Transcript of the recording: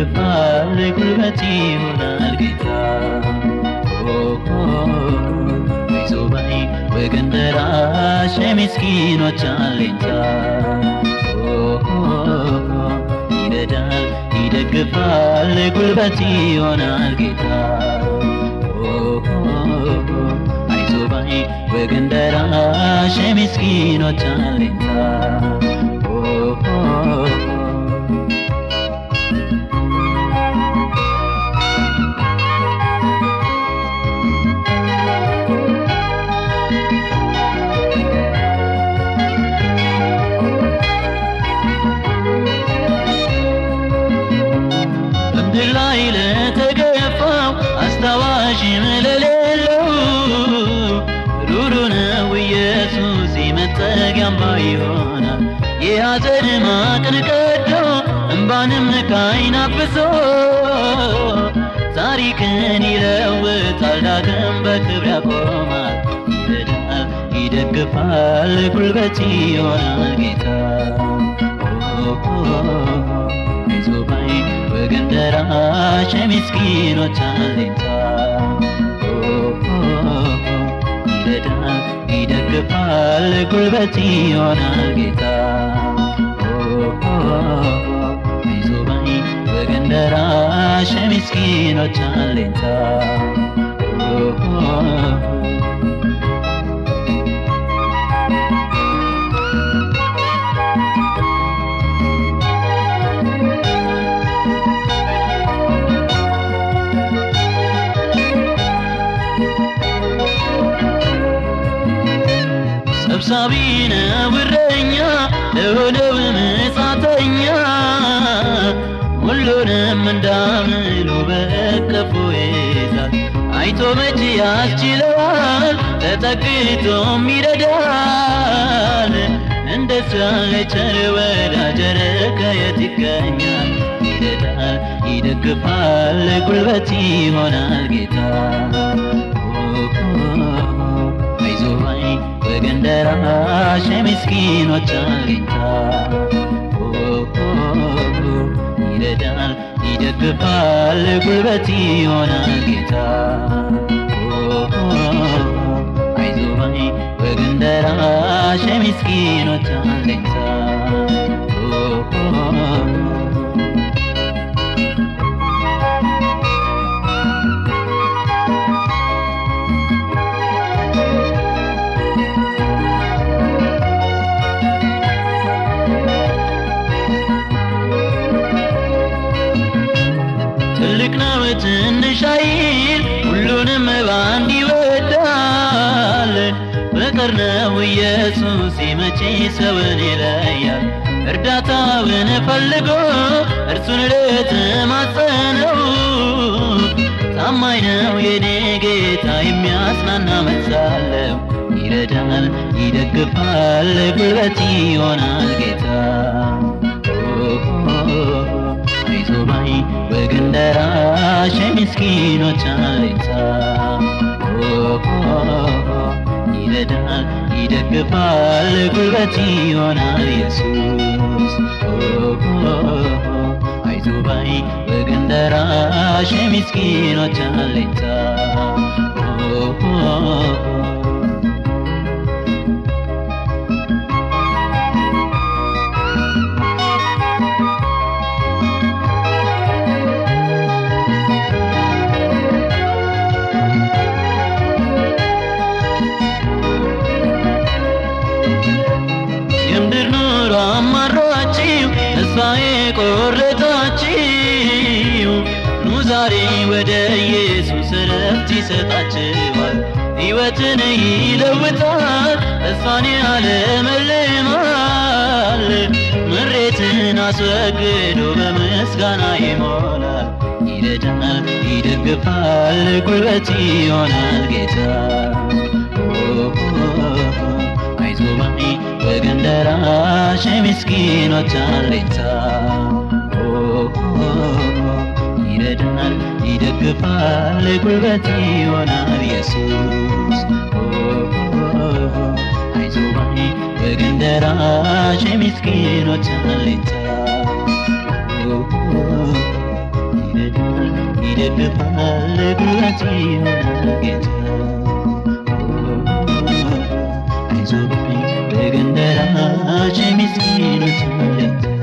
ይደግፋል ጉልበት ይሆናል ጌታ አይዞህ ባይ ወገን ደራሽ የምስኪኖች አለኝታ ይረዳል ይደግፋል ጉልበት ይሆናል ጌታ አይዞህ ባይ ወገን ደራሽ የምስኪኖች አለኝታ ላይ ለተገፋው አስታዋሽ ለሌለው ሩሩ ነው ኢየሱስ መጠጊያም ይሆናል የሐዘን ማቅን ቀዶ እንባንም ከዓይን አብሶ ታሪክን ይለውጣል ዳግም በክብር ያቆማል ይረዳል ይደግፋል ጉልበት ይሆናል ጌታ አይዞህ ባይ ወገን ደራሽ የምስኪኖች አለኝታ ይረዳል ይደግፋል ጉልበት ይሆናል ጌታ አይዞህ ባይ ወገን ደራሽ የምስኪኖች አለኝታ ሰብሳቢ ነው እረኛ ለሆነው መጻተኛ ሁሉንም እንዳምሉ በእቅፉ ይይዛል አይቶ መቼ ያስችለዋል ተጠግቶም ይረዳል እንደሱ ያለ ቸር ወዳጅ ከየት ይገኛል ይረዳል ይደግፋል ጉልበት ይሆናል ጌታ አይዞህ ባይ ወገን ደራሽ የምስኪኖች አለኝታ ይረዳል ይደግፋል ጉልበት ይሆናል ጌታ አይዞህ ባይ ወገን ደራሽ የምስኪኖች አለኝታ ትልቅ ነው ትንሽ አይል ሁሉንም በአንድ ይወዳል ፍቅር ነው ኢየሱስ መቼ ሰውን ይለያል እርዳታውን ፈልጎ እርሱን ለተማጸነው ታማኝ ነው የኔ ጌታ የሚያጽናና መልስ አለው ይረዳል ይደግፋል ጉልበት ይሆናል ጌታ አይዞህ ባይ ወገን ደራሽ የምስኪኖች አለኝታ ይረዳል ይደግፋል ጉልበት ይሆናል ኢየሱስ አይዞህ ባይ ወገን ደራሽ የምስኪኖች አለኝታ የምድር ኑሮ አማሯችሁ ተስፋ የቆረጣችሁ ኑ ዛሬ ወደ ኢየሱስ ረፍት ይሰጣችኋል ሕይወትን ይለውጣል ተስፋን ያለመልማል ምሬትን አስወግዶ በምስጋና ይሞላል ይረዳል ይደግፋል ጉልበት ይሆናል ጌታ አይዞህ ባይ ወገን ደራሽ የምስኪኖች አለኝታ ይረዳል ይደግፋል ጉልበት ይሆናል ኢየሱስ አይዞህ ባይ ወገን ደራሽ የምስኪኖች አለኝታ ይደግፋል ጉልበት ይሆናል ጌታ አይዞህ በይ ወገን ደራሽ ምስኪኖች አለኝታ